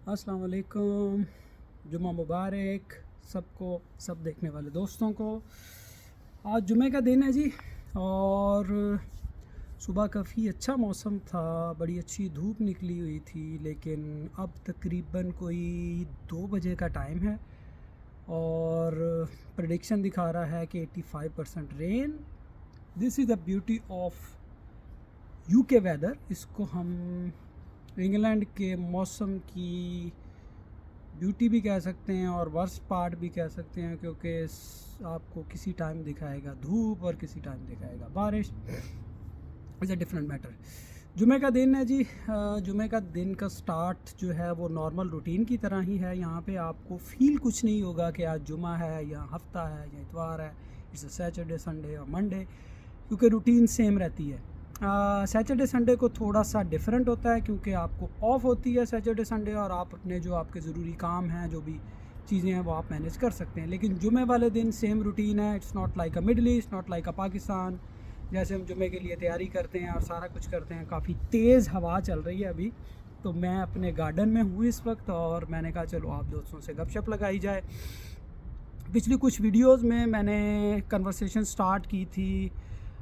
अस्सलाम वालेकुम, जुम्मा मुबारक सबको, सब देखने वाले दोस्तों को। आज जुमे का दिन है जी, और सुबह काफ़ी अच्छा मौसम था, बड़ी अच्छी धूप निकली हुई थी। लेकिन अब तकरीबन कोई 2 बजे का टाइम है और प्रेडिक्शन दिखा रहा है कि 85% rain. This is the beauty of UK weather. इसको हम इंग्लैंड के मौसम की ब्यूटी भी कह सकते हैं और वर्स्ट पार्ट भी कह सकते हैं, क्योंकि आपको किसी टाइम दिखाएगा धूप और किसी टाइम दिखाएगा बारिश। Is a different matter. जुमे का दिन है जी। जुमे का दिन का स्टार्ट जो है वो नॉर्मल रूटीन की तरह ही है। यहाँ पे आपको फील कुछ नहीं होगा कि आज जुमा है या हफ्ता है या इतवार है। इट्स अ सैटरडे, संडे और मंडे, क्योंकि रूटीन सेम रहती है। सैटरडे संडे को थोड़ा सा डिफरेंट होता है, क्योंकि आपको ऑफ होती है सैटरडे संडे, और आप अपने जो आपके ज़रूरी काम हैं, जो भी चीज़ें हैं, वो आप मैनेज कर सकते हैं। लेकिन जुमे वाले दिन सेम रूटीन है। It's not like a middle east, not like अ पाकिस्तान। जैसे हम जुमे के लिए तैयारी करते हैं और सारा कुछ करते हैं। काफ़ी तेज़ हवा चल रही है अभी, तो मैं अपने गार्डन में हूँ इस वक्त, और मैंने कहा चलो आप दोस्तों से गपशप लगाई जाए। पिछली कुछ वीडियोस में मैंने कन्वर्सेशन स्टार्ट की थी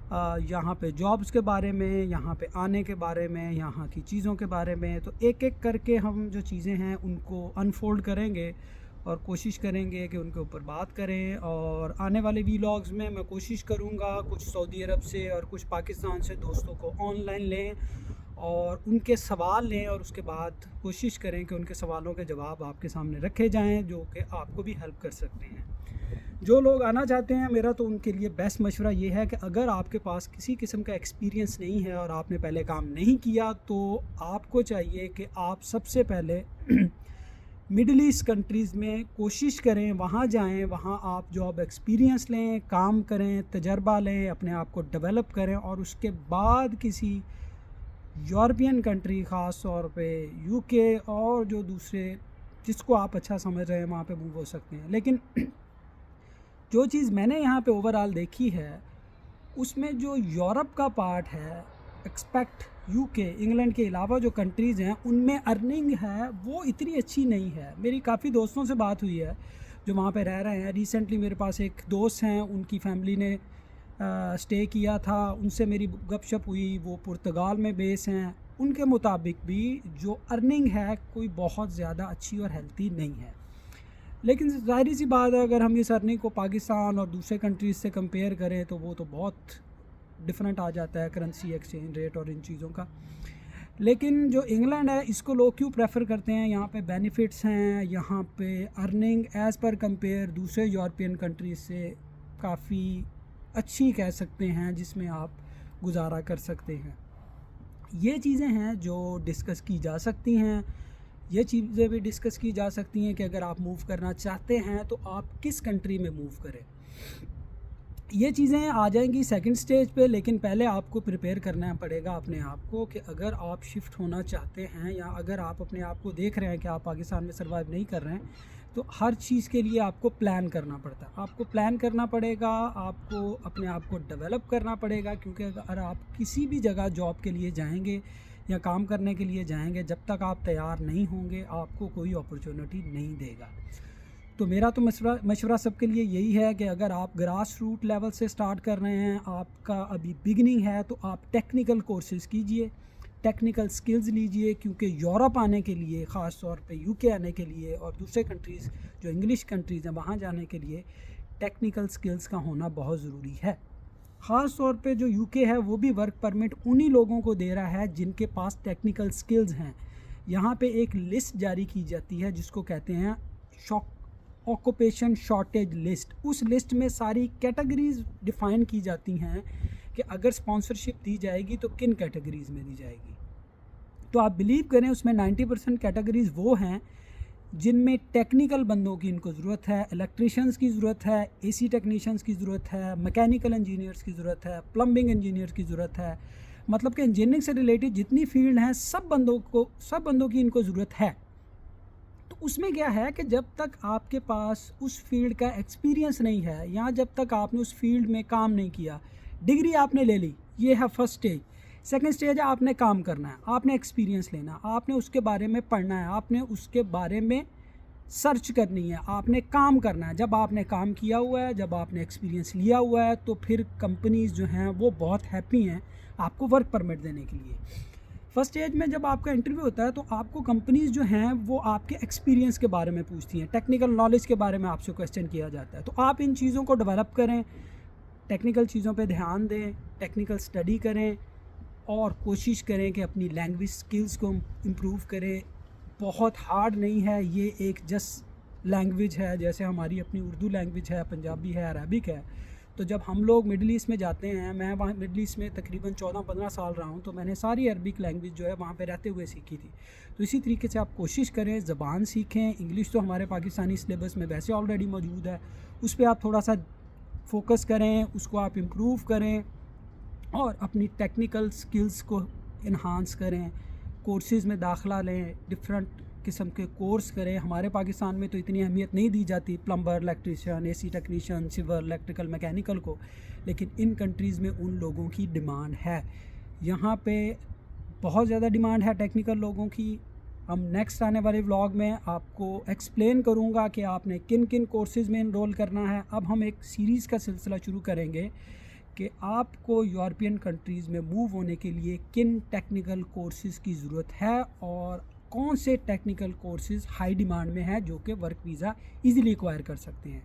यहाँ पे जॉब्स के बारे में, यहाँ पे आने के बारे में, यहाँ की चीज़ों के बारे में। तो एक एक करके हम जो चीज़ें हैं उनको अनफोल्ड करेंगे और कोशिश करेंगे कि उनके ऊपर बात करें। और आने वाले वीलॉग्स में मैं कोशिश करूँगा कुछ सऊदी अरब से और कुछ पाकिस्तान से दोस्तों को ऑनलाइन लें और उनके सवाल लें, और उसके बाद कोशिश करें कि उनके सवालों के जवाब आपके सामने रखे जाएं, जो कि आपको भी हेल्प कर सकते हैं। जो लोग आना चाहते हैं, मेरा तो उनके लिए बेस्ट मशवरा ये है कि अगर आपके पास किसी किस्म का एक्सपीरियंस नहीं है और आपने पहले काम नहीं किया, तो आपको चाहिए कि आप सबसे पहले मिडल ईस्ट कंट्रीज़ में कोशिश करें, वहाँ जाएं, वहाँ आप जॉब एक्सपीरियंस लें, काम करें, तजर्बा लें, अपने आप को डेवलप करें, और उसके बाद किसी यूरोपियन कंट्री, ख़ास तौर पे यूके और जो दूसरे जिसको आप अच्छा समझ रहे हैं वहाँ पे मूव हो सकते हैं। लेकिन जो चीज़ मैंने यहाँ पे ओवरऑल देखी है, उसमें जो यूरोप का पार्ट है, एक्सपेक्ट यूके, इंग्लैंड के अलावा जो कंट्रीज़ हैं, उनमें अर्निंग है वो इतनी अच्छी नहीं है। मेरी काफ़ी दोस्तों से बात हुई है जो वहाँ पे रह रहे हैं। रिसेंटली मेरे पास एक दोस्त हैं, उनकी फैमिली ने स्टे किया था, उनसे मेरी गपशप हुई। वो पुर्तगाल में बेस हैं। उनके मुताबिक भी जो अर्निंग है कोई बहुत ज़्यादा अच्छी और हेल्थी नहीं है। लेकिन ज़ाहिर सी बात है, अगर हम इस अर्निंग को पाकिस्तान और दूसरे कंट्रीज़ से कंपेयर करें तो वो तो बहुत डिफरेंट आ जाता है, करेंसी, एक्सचेंज रेट और इन चीज़ों का। लेकिन जो इंग्लैंड है, इसको लोग क्यों प्रेफर करते हैं? यहाँ पे बेनिफिट्स हैं, यहाँ पे अर्निंग एज़ पर कंपेयर दूसरे यूरोपियन कंट्रीज़ से काफ़ी अच्छी कह सकते हैं, जिसमें आप गुजारा कर सकते हैं। ये चीज़ें हैं जो डिस्कस की जा सकती हैं। ये चीज़ें भी डिस्कस की जा सकती हैं कि अगर आप मूव करना चाहते हैं तो आप किस कंट्री में मूव करें। ये चीज़ें आ जाएंगी सेकंड स्टेज पे, लेकिन पहले आपको प्रिपेयर करना पड़ेगा अपने आप को कि अगर आप शिफ्ट होना चाहते हैं, या अगर आप अपने आप को देख रहे हैं कि आप पाकिस्तान में सर्वाइव नहीं कर रहे हैं, तो हर चीज़ के लिए आपको प्लान करना पड़ता है। आपको प्लान करना पड़ेगा, आपको अपने आप को डेवलप करना पड़ेगा, क्योंकि अगर आप किसी भी जगह जॉब के लिए जाएंगे या काम करने के लिए जाएंगे, जब तक आप तैयार नहीं होंगे आपको कोई अपॉर्चुनिटी नहीं देगा। तो मेरा तो मशवरा सबके लिए यही है कि अगर आप ग्रास रूट लेवल से स्टार्ट कर रहे हैं, आपका अभी बिगनिंग है, तो आप टेक्निकल कोर्सेज़ कीजिए, टेक्निकल स्किल्स लीजिए, क्योंकि यूरोप आने के लिए, ख़ास तौर पे यूके आने के लिए और दूसरे कंट्रीज़ जो इंग्लिश कंट्रीज़ हैं वहाँ जाने के लिए टेक्निकल स्किल्स का होना बहुत ज़रूरी है। ख़ास तौर पे जो यूके है वो भी वर्क परमिट उन्हीं लोगों को दे रहा है जिनके पास टेक्निकल स्किल्स हैं। यहाँ पे एक लिस्ट जारी की जाती है जिसको कहते हैं ऑक्यूपेशन शॉर्टेज लिस्ट। उस लिस्ट में सारी कैटेगरीज डिफ़ाइन की जाती हैं कि अगर स्पॉन्सरशिप दी जाएगी तो किन कैटेगरीज़ में दी जाएगी। तो आप बिलीव करें, उसमें 90% कैटेगरीज़ वो हैं जिनमें टेक्निकल बंदों की इनको ज़रूरत है, इलेक्ट्रिशियंस की ज़रूरत है, एसी टेक्नीशियंस की ज़रूरत है, मैकेनिकल इंजीनियर्स की ज़रूरत है, प्लम्बिंग इंजीनियर्स की ज़रूरत है। मतलब कि इंजीनियरिंग से रिलेटेड जितनी फील्ड हैं सब बंदों की इनको ज़रूरत है। तो उसमें क्या है कि जब तक आपके पास उस फील्ड का एक्सपीरियंस नहीं है, या जब तक आपने उस फील्ड में काम नहीं किया, डिग्री आपने ले ली, ये है फर्स्ट स्टेज। सेकंड स्टेज है आपने काम करना है, आपने एक्सपीरियंस लेना है, आपने उसके बारे में पढ़ना है, आपने उसके बारे में सर्च करनी है, आपने काम करना है। जब आपने काम किया हुआ है, जब आपने एक्सपीरियंस लिया हुआ है, तो फिर कंपनीज़ जो हैं वो बहुत हैप्पी हैं आपको वर्क परमिट देने के लिए। फर्स्ट स्टेज में जब आपका इंटरव्यू होता है तो आपको कंपनीज़ जो हैं वो आपके एक्सपीरियंस के बारे में पूछती हैं, टेक्निकल नॉलेज के बारे में आपसे क्वेश्चन किया जाता है। तो आप इन चीज़ों को डेवलप करें, टेक्निकल चीज़ों पे ध्यान दें, टेक्निकल स्टडी करें और कोशिश करें कि अपनी लैंग्वेज स्किल्स को इम्प्रूव करें। बहुत हार्ड नहीं है, ये एक जस्ट लैंग्वेज है, जैसे हमारी अपनी उर्दू लैंग्वेज है, पंजाबी है, अरबिक है। तो जब हम लोग मिडल ईस्ट में जाते हैं, मैं वहाँ मिडल ईस्ट में तकरीबन 14-15 साल रहा हूँ, तो मैंने सारी अरबिक लैंग्वेज जो है वहाँ पे रहते हुए सीखी थी। तो इसी तरीके से आप कोशिश करें, ज़बान सीखें। इंग्लिश तो हमारे पाकिस्तानी सिलेबस में वैसे ऑलरेडी मौजूद है, उस पर आप थोड़ा सा फोकस करें, उसको आप इम्प्रूव करें और अपनी टेक्निकल स्किल्स को इन्हांस करें। कोर्सेज़ में दाखिला लें, डिफरेंट किस्म के कोर्स करें। हमारे पाकिस्तान में तो इतनी अहमियत नहीं दी जाती plumber, electrician, AC technician, civil, electrical, mechanical को, लेकिन इन कंट्रीज़ में उन लोगों की डिमांड है। यहाँ पे बहुत ज़्यादा डिमांड है टेक्निकल लोगों की। हम नेक्स्ट आने वाले व्लॉग में आपको एक्सप्लेन करूँगा कि आपने किन किन कोर्सेज़ में इनरोल करना है। अब हम एक सीरीज़ का सिलसिला शुरू करेंगे कि आपको यूरोपियन कंट्रीज़ में मूव होने के लिए किन टेक्निकल कोर्सेज़ की ज़रूरत है और कौन से टेक्निकल कोर्सेज़ हाई डिमांड में हैं जो कि वर्क वीज़ा इजीली एक्वायर कर सकते हैं।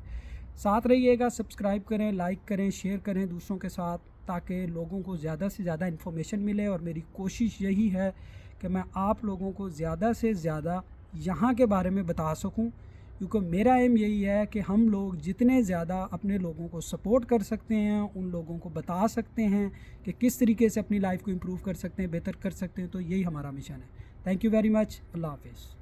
साथ रहिएगा, सब्सक्राइब करें, लाइक करें, शेयर करें दूसरों के साथ, ताकि लोगों को ज़्यादा से ज़्यादा इन्फॉर्मेशन मिले। और मेरी कोशिश यही है कि मैं आप लोगों को ज़्यादा से ज़्यादा यहाँ के बारे में बता सकूँ, क्योंकि मेरा एम यही है कि हम लोग जितने ज़्यादा अपने लोगों को सपोर्ट कर सकते हैं, उन लोगों को बता सकते हैं कि किस तरीके से अपनी लाइफ को इम्प्रूव कर सकते हैं, बेहतर कर सकते हैं, तो यही हमारा मिशन है। Thank you very much. अल्लाह हाफिज़।